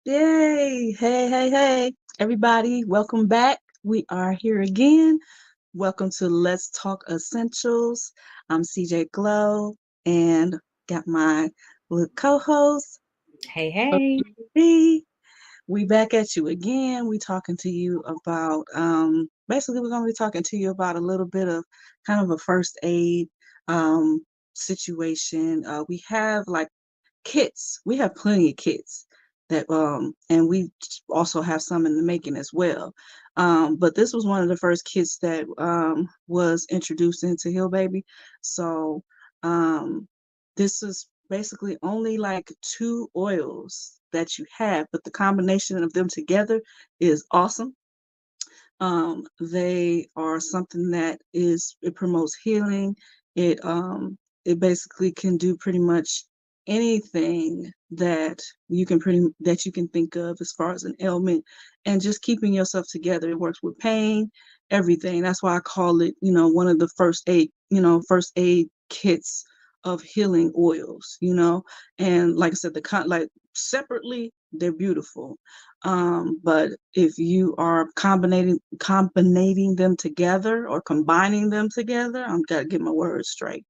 Yay! Hey, everybody, welcome back. We are here again. Welcome to Let's Talk Essentials. I'm CJ Glow and got my little co-host, Hey, hey. B. We back at you again. We talking to you about basically we're gonna be talking to you about a little bit of kind of a first aid situation. We have like kits. We have plenty of kits that and we also have some in the making as well. But this was one of the first kits that was introduced into Hill Baby. So um this is basically only like two oils that you have, but the combination of them together is awesome. They are something that it promotes healing. It basically can do pretty much anything that you can think of as far as an ailment, and just keeping yourself together. It works with pain, everything. That's why I call it, one of the first aid kits of healing oils, and like I said, like separately, they're beautiful. But if you are combining them together or combining them together, I'm gotta get my words straight.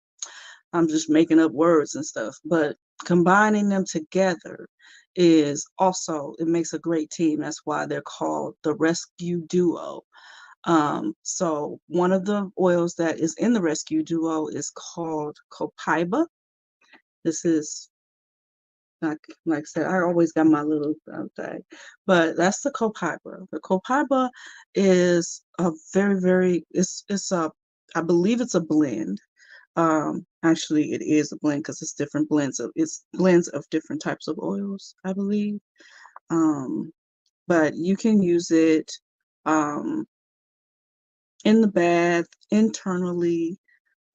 I'm just making up words and stuff, but combining them together is also, it makes a great team. That's why they're called the Rescue Duo. So one of the oils that is in the Rescue Duo is called Copaiba. This is like I said, I always got my little thing, but that's the copaiba. The copaiba is a it's a, I believe it's a blend. Actually, it is a blend because it's blends of different types of oils, I believe. Um, but you can use it um in the bath, internally,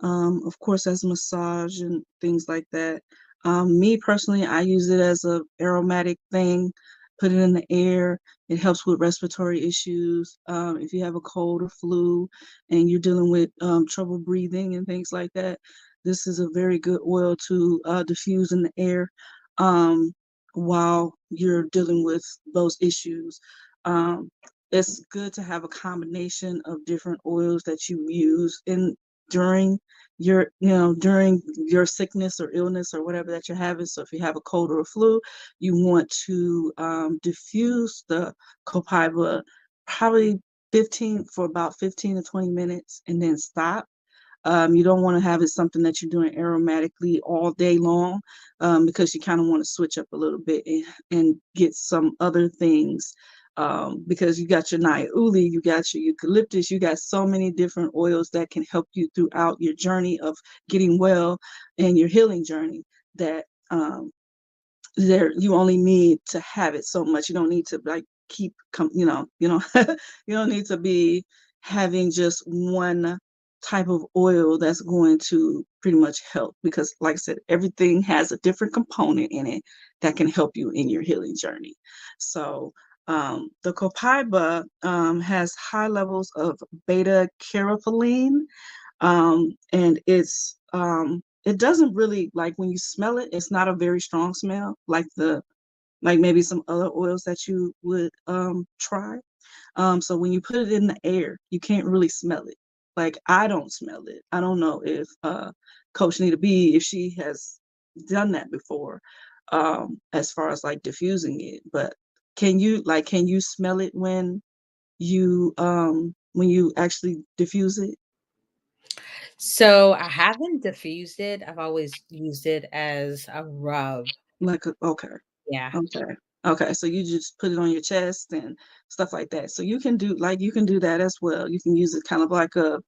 of course, as massage and things like that. Me personally, I use it as a aromatic thing. Put it in the air. It helps with respiratory issues. If you have a cold or flu, and you're dealing with trouble breathing and things like that, this is a very good oil to diffuse in the air um, while you're dealing with those issues. Um, it's good to have a combination of different oils that you use in during during your sickness or illness or whatever that you're having. So if you have a cold or a flu, you want to diffuse the copaiba probably 15 for about 15 to 20 minutes and then stop. You don't want to have it something that you're doing aromatically all day long, because you kind of want to switch up a little bit and get some other things, because you got your Niauli, you got your eucalyptus, you got so many different oils that can help you throughout your journey of getting well and your healing journey, that there you only need to have it so much. You don't need to like you don't need to be having just one type of oil that's going to pretty much help, because like I said, everything has a different component in it that can help you in your healing journey. So the copaiba has high levels of beta carotene, and it doesn't really, like, when you smell it, it's not a very strong smell like maybe some other oils that you would try. So when you put it in the air, you can't really smell it. Like, I don't smell it. I don't know if Coach Nita B, if she has done that before, as far as like diffusing it. But can you smell it when you actually diffuse it? So I haven't diffused it. I've always used it as a rub. Okay. Yeah. Okay. Okay. So you just put it on your chest and stuff like that. So you can do that as well. You can use it kind of like a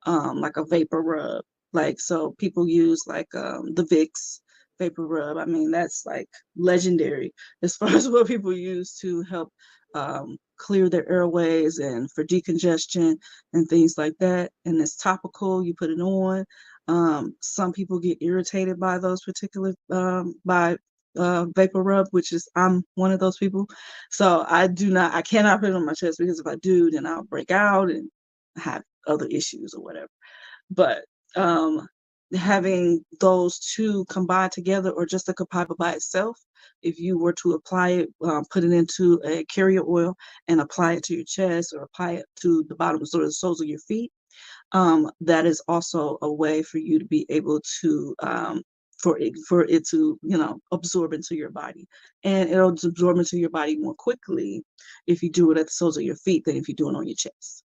vapor rub. Like, so people use like the Vicks vapor rub. I mean, that's like legendary as far as what people use to help clear their airways and for decongestion and things like that. And it's topical. You put it on. Some people get irritated by those particular by vapor rub, which is, I'm one of those people. So I cannot put it on my chest, because if I do, then I'll break out and have other issues or whatever. But um, having those two combined together, or just the copaiba by itself, if you were to apply it, put it into a carrier oil and apply it to your chest or apply it to the bottoms or the soles of your feet, that is also a way for you to be able to for it to, absorb into your body, and it'll absorb into your body more quickly if you do it at the soles of your feet than if you do it on your chest.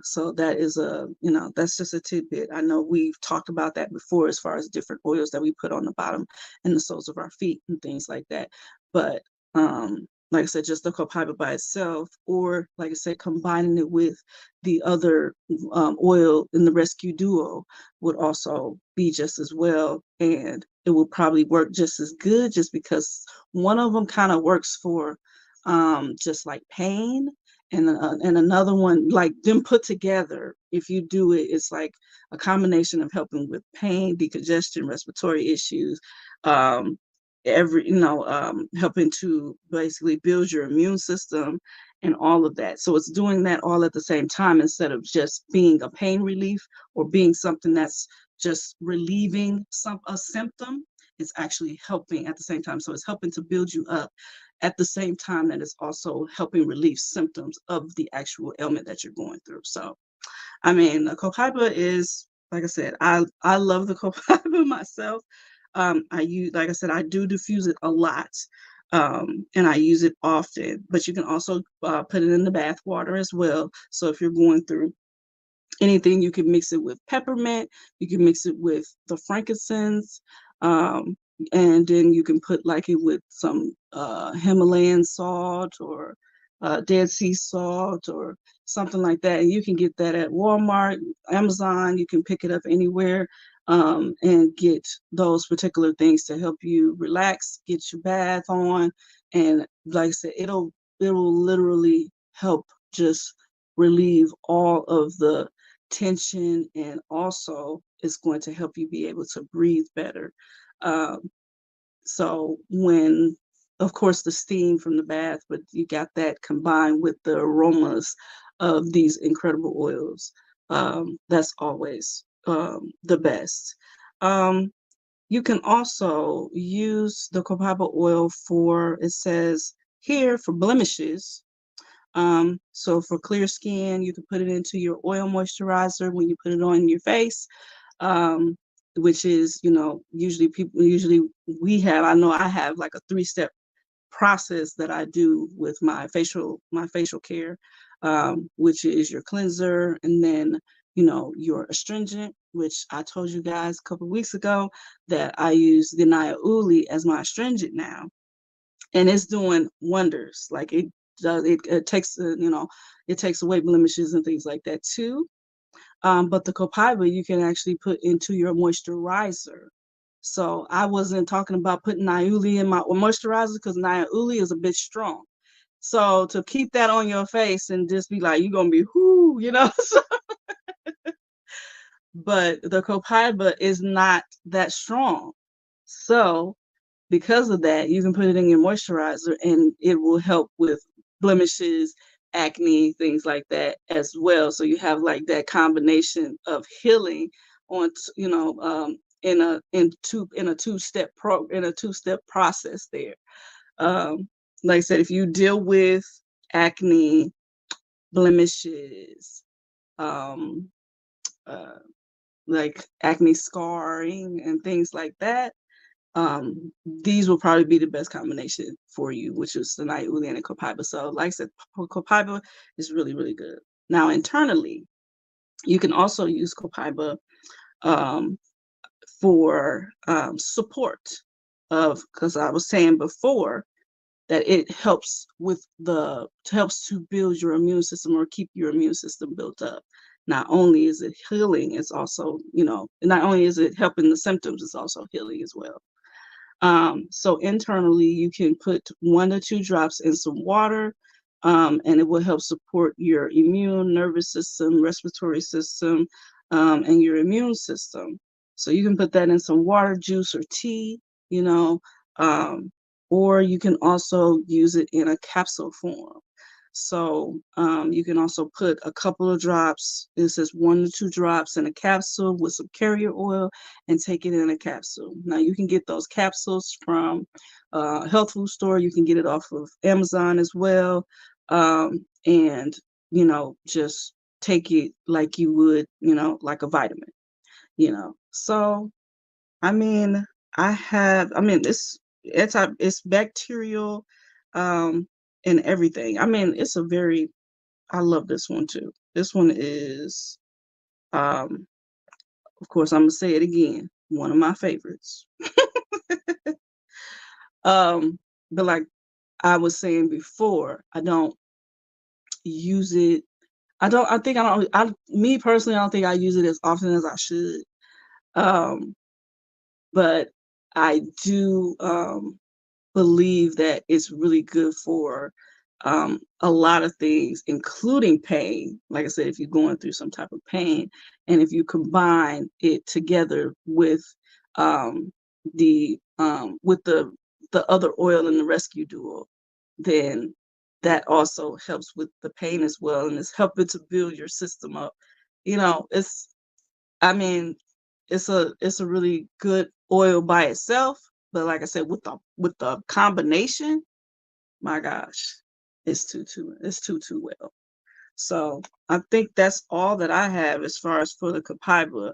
So that is that's just a tidbit. I know we've talked about that before as far as different oils that we put on the bottom and the soles of our feet and things like that. But like I said, just the copaiba by itself, or like I said, combining it with the other oil in the rescue duo would also be just as well. And it will probably work just as good, just because one of them kind of works for just like pain, and another one, like them put together, if you do it, it's like a combination of helping with pain, decongestion, respiratory issues, um, helping to basically build your immune system and all of that. So it's doing that all at the same time, instead of just being a pain relief or being something that's just relieving a symptom. It's actually helping at the same time. So it's helping to build you up at the same time that it's also helping relieve symptoms of the actual ailment that you're going through. So, I mean, the copaiba is, like I said, I love the copaiba myself. I use, like I said, I do diffuse it a lot, and I use it often. But you can also put it in the bath water as well. So if you're going through anything, you can mix it with peppermint, you can mix it with the frankincense, um, and then you can put like it with some Himalayan salt, or Dead Sea salt, or something like that. And you can get that at Walmart, Amazon. You can pick it up anywhere, and get those particular things to help you relax, get your bath on, and like I said, it will literally help just relieve all of the tension, and also it's going to help you be able to breathe better. Um, so when, of course, the steam from the bath, but you got that combined with the aromas of these incredible oils, that's always the best. Um, you can also use the copaiba oil for, it says here, for blemishes. So for clear skin, you can put it into your oil moisturizer when you put it on your face, um, which is, usually I know I have like a 3-step process that I do with my facial care, which is your cleanser, and then, your astringent, which I told you guys a couple of weeks ago that I use the Naya Uli as my astringent now, and it's doing wonders. Like it does, it takes it takes away blemishes and things like that too. But the copaiba you can actually put into your moisturizer. So I wasn't talking about putting Niauli in my moisturizer, because Niauli is a bit strong. So to keep that on your face and just be like, you're gonna be whoo. But the copaiba is not that strong. So because of that, you can put it in your moisturizer and it will help with blemishes, acne, things like that as well. So you have like that combination of healing on, in a two-step process there. Um, like I said, if you deal with acne, blemishes, um, uh, like acne scarring and things like that, these will probably be the best combination for you, which is the night uli and copaiba. So, like I said, copaiba is really, really good. Now, internally, you can also use copaiba um, for support of, because I was saying before that it helps to build your immune system, or keep your immune system built up. Not only is it healing, it's also, not only is it helping the symptoms, it's also healing as well. So internally, you can put 1 to 2 drops in some water, and it will help support your immune, nervous system, respiratory system, and your immune system. So you can put that in some water, juice, or tea, you know, um, or you can also use it in a capsule form. So you can also put a couple of drops. It says 1 to 2 drops in a capsule with some carrier oil and take it in a capsule. Now you can get those capsules from a health food store. You can get it off of Amazon as well. And, just take it like you would, like a vitamin, So, I mean, it's bacterial, um, and everything. I mean, I love this one too. This one is, um, of course, I'm gonna say it again, one of my favorites. But like I was saying before, I don't use it. I think I don't, me personally, I don't think I use it as often as I should. Um, but I do, believe that it's really good for a lot of things, including pain. Like I said, if you're going through some type of pain, and if you combine it together um, with the other oil in the rescue duo, then that also helps with the pain as well, and it's helping to build your system up. It's I mean, it's a really good oil by itself, but like I said, with the combination, my gosh, it's too well. So I think that's all that I have as far as for the copaiba.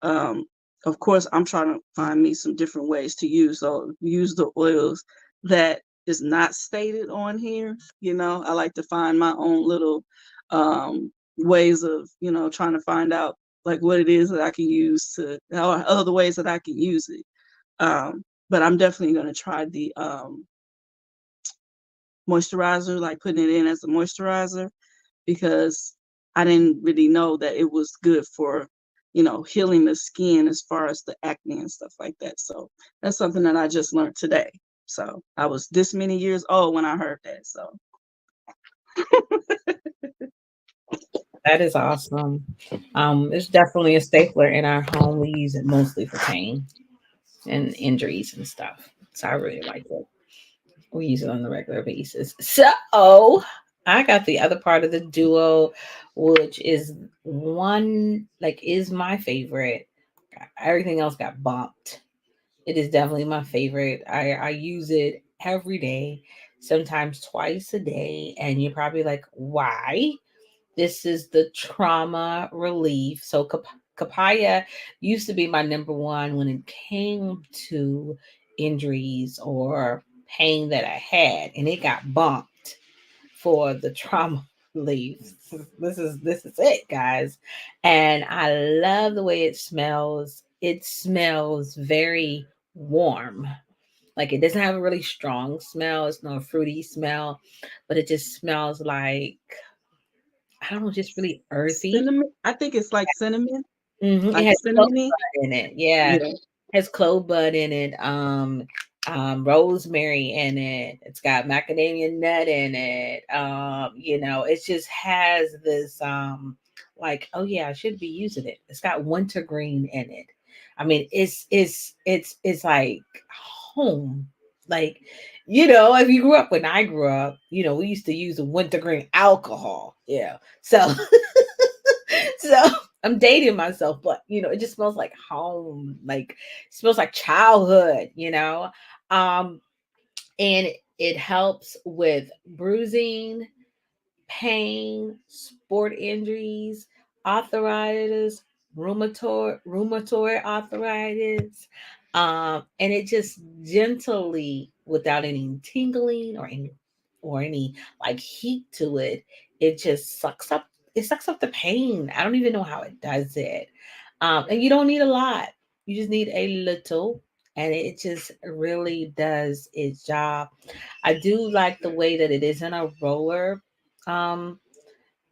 Um, of course, I'm trying to find me some different ways to use the oils that is not stated on here. I like to find my own little ways of trying to find out like what it is that I can use or other ways that I can use it. But I'm definitely going to try the moisturizer, like putting it in as a moisturizer, because I didn't really know that it was good for, healing the skin as far as the acne and stuff like that. So that's something that I just learned today. So I was this many years old when I heard that. So That is awesome. It's definitely a stapler in our home. We use it mostly for pain and injuries and stuff. So I really like it. We use it on a regular basis. So I got the other part of the duo, which is one like is my favorite. Everything else got bumped. It is definitely my favorite. I use it every day, sometimes twice a day, and you're probably like, why? This is the trauma relief. So Kapaya used to be my number one when it came to injuries or pain that I had, and it got bumped for the trauma relief. This is it, guys. And I love the way it smells. It smells very warm. Like it doesn't have a really strong smell. It's not a fruity smell, but it just smells like I don't know, just really earthy. cinnamon, I think it's like cinnamon, It like has clove cinnamony. bud in it. Yeah, Yeah. has clove bud in it. Rosemary in it. It's got macadamia nut in it. It just has this like, oh yeah, I should be using it. It's got wintergreen in it. I mean, it's like home. Like, if you grew up when I grew up, we used to use the wintergreen alcohol. Yeah. So so I'm dating myself, but it just smells like home, like smells like childhood. Um, and it helps with bruising, pain, sport injuries, arthritis, rheumatoid arthritis. And it just gently, without any tingling or any like heat to it, it just sucks up the pain. I don't even know how it does it. And you don't need a lot. You just need a little, and it just really does its job. I do like the way that it is in a um,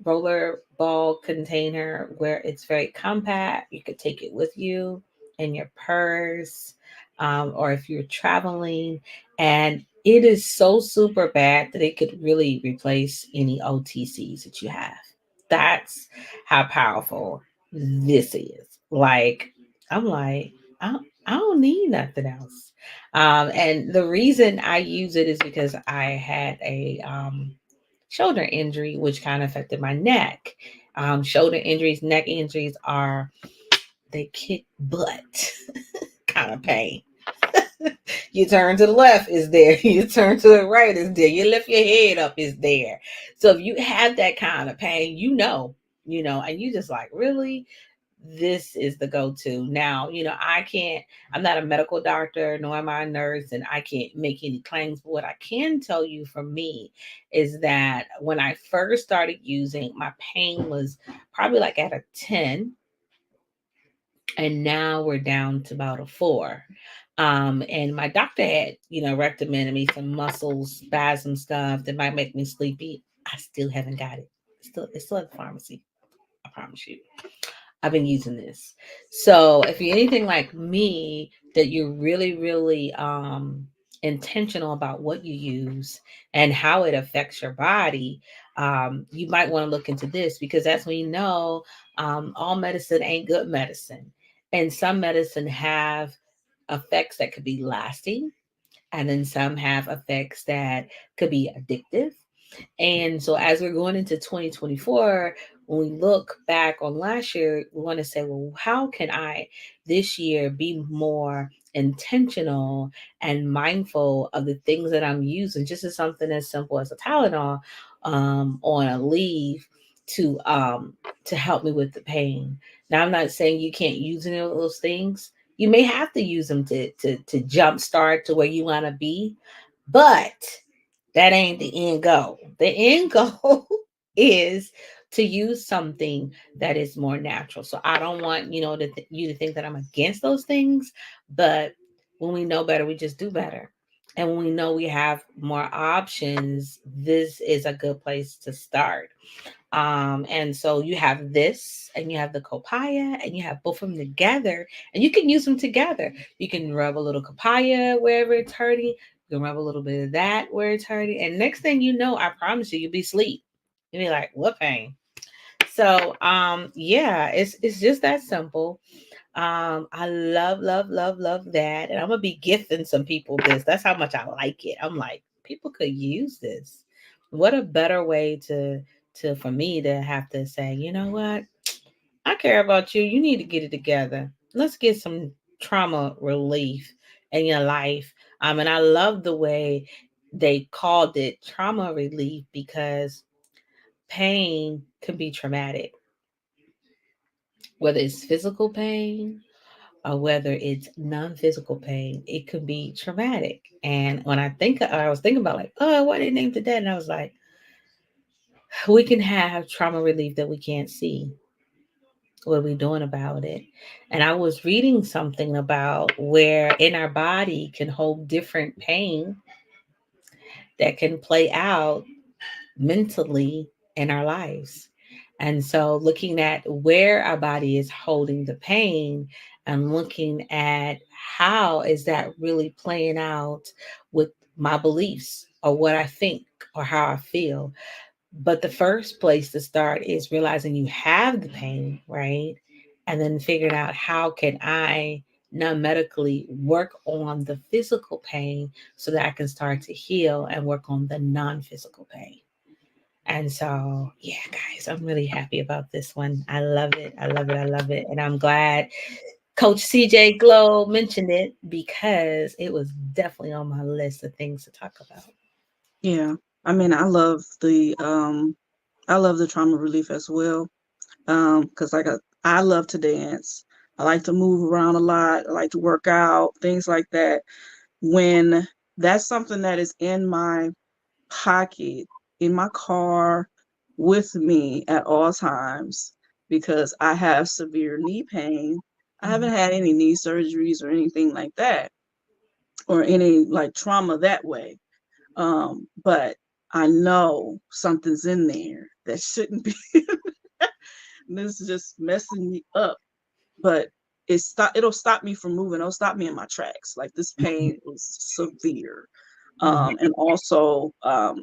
roller ball container where it's very compact. You could take it with you in your purse, or if you're traveling. And it is so super bad that it could really replace any OTCs that you have. That's how powerful this is. Like, I'm like, I don't need nothing else. And the reason I use it is because I had a shoulder injury, which kind of affected my neck. Shoulder injuries, neck injuries are, they kick butt kind of pain. You turn to the left, is there. You turn to the right, is there. You lift your head up, is there. So if you have that kind of pain, and you just like, really, this is the go-to. Now, I'm not a medical doctor, nor am I a nurse, and I can't make any claims. But what I can tell you from me is that when I first started using, my pain was probably like at a 10, and now we're down to about a 4. And my doctor had, recommended me some muscle spasm stuff that might make me sleepy. I still haven't got it. It's still at the pharmacy. I promise you. I've been using this. So if you're anything like me, that you're really, really intentional about what you use and how it affects your body, you might want to look into this, because that's when all medicine ain't good medicine. And some medicine have effects that could be lasting, and then some have effects that could be addictive. And so, as we're going into 2024, when we look back on last year, we want to say, well, how can I this year be more intentional and mindful of the things that I'm using? Just as something as simple as a Tylenol on a leave to help me with the pain. Now, I'm not saying you can't use any of those things. You may have to use them to jumpstart to where you want to be, but that ain't the end goal. The end goal is to use something that is more natural. So I don't want you to think that I'm against those things, but when we know better, we just do better. And when we know we have more options, this is a good place to start. And so you have this, and you have the copaya, and you have both of them together, and you can use them together. You can rub a little copaya wherever it's hurting. You can rub a little bit of that where it's hurting, and next thing you know, I promise you, you'll be asleep. You'll be like, "What pain?" So, yeah, it's just that simple. I love, love, love, love that, and I'm gonna be gifting some people this. That's how much I like it. I'm like, people could use this. What a better way to for me to have to say, you know what? I care about you. You need to get it together. Let's get some trauma relief in your life. And I love the way they called it trauma relief, because pain can be traumatic, whether it's physical pain or whether it's non-physical pain, it could be traumatic. And when I was thinking about like, oh, what they named it that, and I was like, we can have trauma relief that we can't see. What are we doing about it? And I was reading something about where in our body can hold different pain that can play out mentally in our lives. And so looking at where our body is holding the pain, and looking at how is that really playing out with my beliefs or what I think or how I feel. But the first place to start is realizing you have the pain, right? And then figuring out how can I non-medically work on the physical pain so that I can start to heal and work on the non-physical pain. And so, yeah, guys, I'm really happy about this one. I love it. I love it. I love it. And I'm glad Coach CJ Glow mentioned it, because it was definitely on my list of things to talk about. Yeah. I mean, I love the trauma relief as well. Because I love to dance. I like to move around a lot. I like to work out, things like that. When that's something that is in my pocket, in my car, with me at all times, because I have severe knee pain. I haven't Mhm. had any knee surgeries or anything like that, or any like trauma that way. But I know something's in there that shouldn't be. This is just messing me up, but it'll stop me from moving. It'll stop me in my tracks. Like, this pain is severe. Mhm. And also,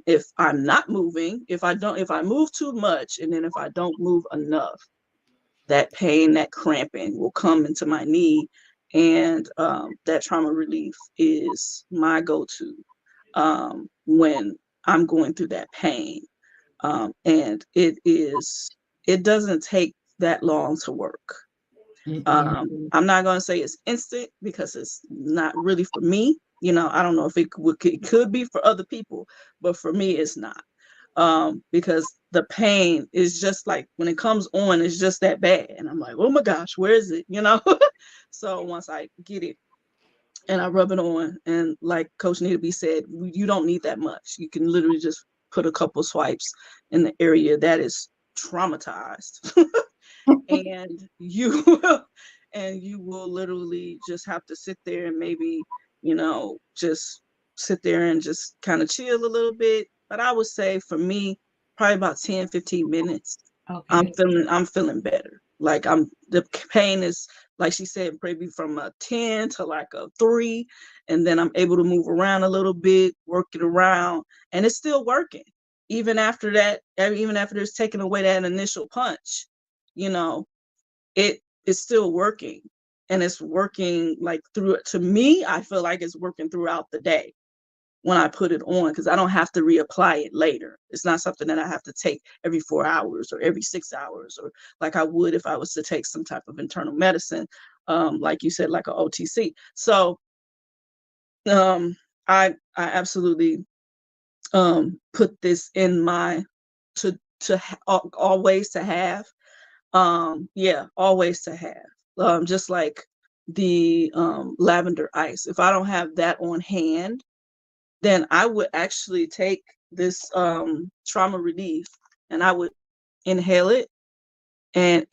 if I'm not moving, if I move too much, and then if I don't move enough, that pain, that cramping will come into my knee. And that trauma relief is my go-to when I'm going through that pain. And it doesn't take that long to work. Mm-mm. I'm not going to say it's instant because it's not really for me. I don't know if it could be for other people, but for me, it's not. Because the pain is just like when it comes on, it's just that bad. And I'm like, oh my gosh, where is it? So once I get it and I rub it on, and like Coach Nita B said, you don't need that much. You can literally just put a couple swipes in the area that is traumatized. And you will literally just have to sit there and maybe just sit there and just kind of chill a little bit. But I would say for me, probably about 10-15 minutes, i'm Okay. feeling i'm feeling better. Like the pain is, like she said, maybe from a 10 to like a 3, and then I'm able to move around a little bit, work it around, and it's still working even after that, even after it's taken away that initial punch. you know it is still working, and it's working like through it. To me, I feel like it's working throughout the day when I put it on, because I don't have to reapply it later. It's not something that I have to take every 4 hours or every 6 hours, or like I would if I was to take some type of internal medicine, like you said, like a OTC. So um I absolutely put this in my always to have. Yeah, always to have. Just like the lavender ice. If I don't have that on hand, then I would actually take this trauma relief, and I would inhale it, and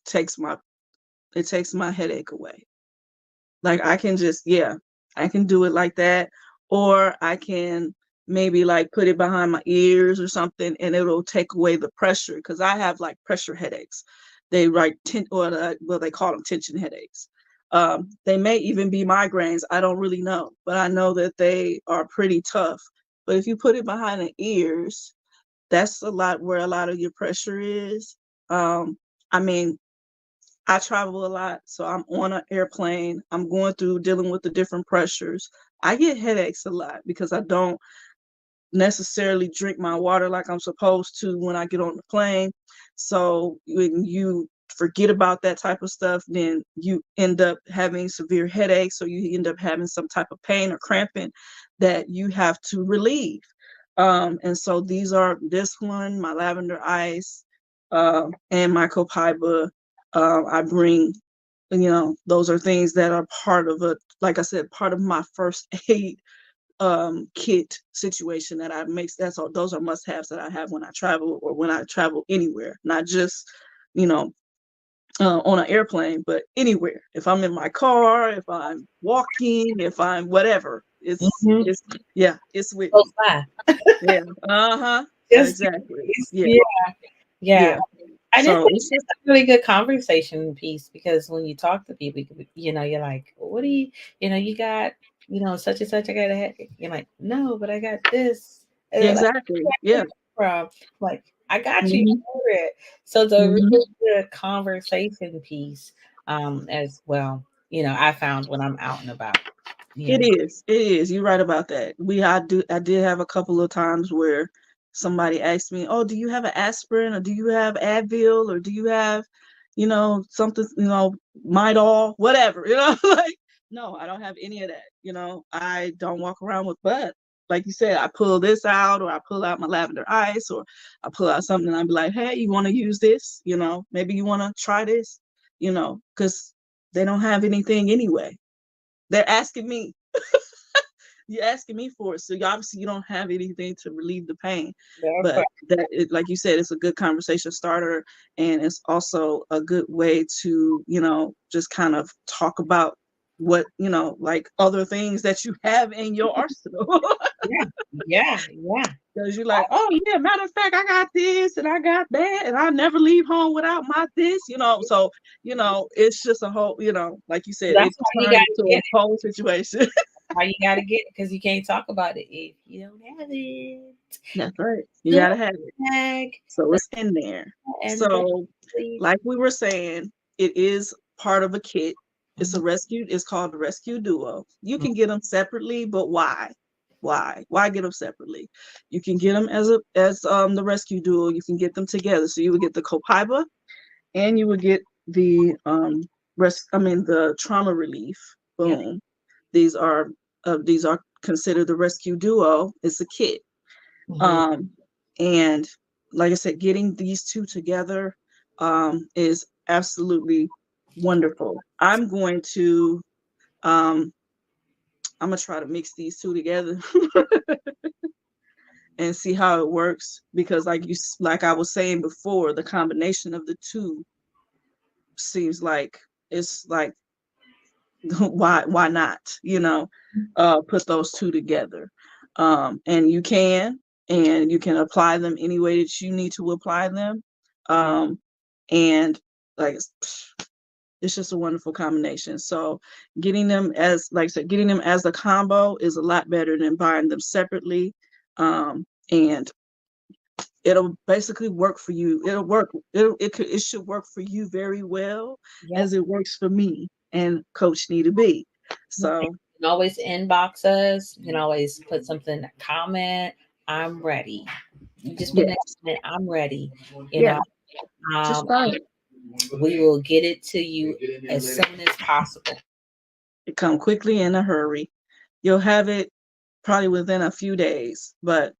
takes my it takes my headache away. Like I can just, yeah, I can do it like that. Or I can maybe like put it behind my ears or something, and it'll take away the pressure, because I have like pressure headaches. They well, they call them tension headaches. They may even be migraines. I don't really know, but I know that they are pretty tough. But if you put it behind the ears, that's a lot where a lot of your pressure is. I mean, I travel a lot, so I'm on an airplane. I'm going through dealing with the different pressures. I get headaches a lot because I don't necessarily drink my water like I'm supposed to when I get on the plane. So when you forget about that type of stuff, then you end up having severe headaches, or you end up having some type of pain or cramping that you have to relieve. And so this one, my lavender ice, and my copaiba. I bring, those are things that are part of like I said, part of my first aid kit situation that I make. Those are must haves that I have when I travel, or when I travel anywhere, not just, you know, on an airplane, but anywhere. If I'm in my car, if I'm walking, if I'm whatever, Mm-hmm. yeah, it's with Close me. by. Yeah. Uh-huh. Just Exactly. Yeah. yeah, yeah. Yeah. And So it's it's just, a really good conversation piece, because when you talk to people, you're like, what do you got, such and such, I got a head. You're like, no, but I got this. And they're like, exactly. where Yeah. you from? Like, I got you Hmm. covered. So it's a Hmm. really good conversation piece, as well. I found when I'm out and about. Yeah. It is. It is. You're right about that. I did have a couple of times where somebody asked me, "Oh, do you have an aspirin, or do you have Advil, or do you have, something, Midol, whatever." Like, no, I don't have any of that. I don't walk around with, but like you said, I pull this out, or I pull out my lavender ice, or I pull out something, and I'd be like, "Hey, you want to use this? Maybe you want to try this, because they don't have anything anyway. They're asking me. You're asking me for it, so obviously you don't have anything to relieve the pain. That's But like you said, it's a good conversation starter, and it's also a good way to, just kind of talk about what, like other things that you have in your arsenal. yeah, yeah, yeah. Because you're like, oh yeah, matter of fact, I got this and I got that, and I never leave home without my this, So, it's just a whole, like you said, That's it why you turns gotta into get a whole situation. Why you gotta get it, because you can't talk about it if you don't have it. That's right. You The gotta have it. bag, So the it's in there. and the So, sleeve. like we were saying, it is part of a kit. Mhm, It's called the Rescue Duo. You can get them separately, but why? Why get them separately? You can get them as the rescue duo. You can get them together. So you would get the copiba and you would get the the trauma relief. Yep. Boom. These are considered the rescue duo. It's a kit. Hmm. Um, and like I said, getting these two together is absolutely wonderful. Um, I'm gonna try to mix these two together and see how it works because, like I was saying before, the combination of the two seems like it's like why not? Put those two together, and you can apply them any way that you need to apply them, and like it's just a wonderful combination. So getting them as like I said, getting them as a combo is a lot better than buying them separately. And it'll basically work for you. It should work for you very well Yep. as it works for me and Coach Need to Be. You So can always inbox us. You can always put something, comment. I'm ready. You just put in a yes, comment, I'm ready. You yeah, know, just um, try it. we will get it to you as soon as possible. It come quickly in a hurry. You'll have it probably within a few days, but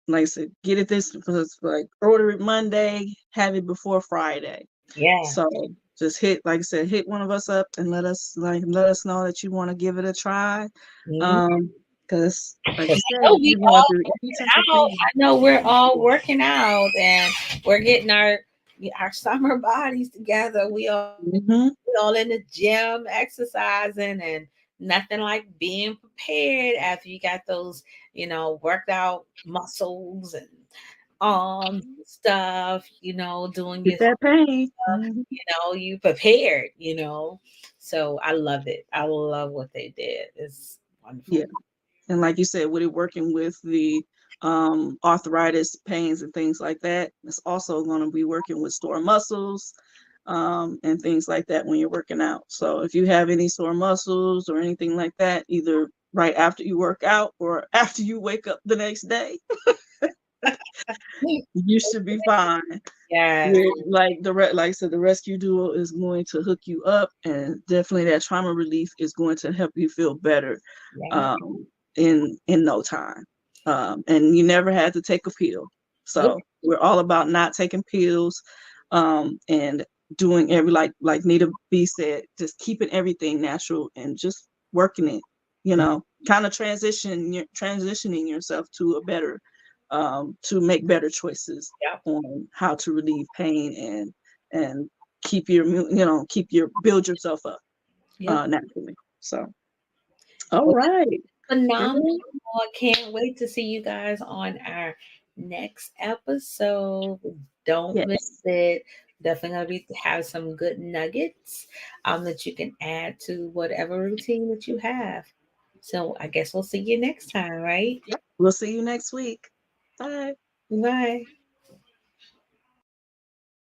like I said, get it this like order it Monday, have it before Friday. Yeah. So just like I said, hit one of us up and let us know that you want to give it a try. Mhm. Um, because like you Because I said, know if we you're going all through any type of out. pain, I know we're all working out and we're getting our summer bodies together. mm-hmm, We all in the gym exercising, and nothing like being prepared after you got those, worked out muscles and arms and stuff, doing get your that pain. stuff, Mhm. you prepared. So I love it. I love what they did. It's Yeah. wonderful. And like you said, with it working with the arthritis pains and things like that, it's also going to be working with sore muscles and things like that when you're working out. So if you have any sore muscles or anything like that, either right after you work out or after you wake up the next day, you should be fine. Yes. Like I said, the rescue duo is going to hook you up, and definitely that trauma relief is going to help you feel better Yeah. in no time. And you never had to take a pill. Nope. So we're all about not taking pills, and doing like Nita B said, just keeping everything natural and just working it. Kind of transitioning yourself to a better, to make better choices Yep. on how to relieve pain and keep your build yourself up Yep. naturally. So, all Well, right. phenomenal. Girl, I can't wait to see you guys on our next episode. Don't miss yes, it. Definitely gonna be have some good nuggets that you can add to whatever routine that you have. So I guess we'll see you next time, right? we'll see you next week. Bye. Bye.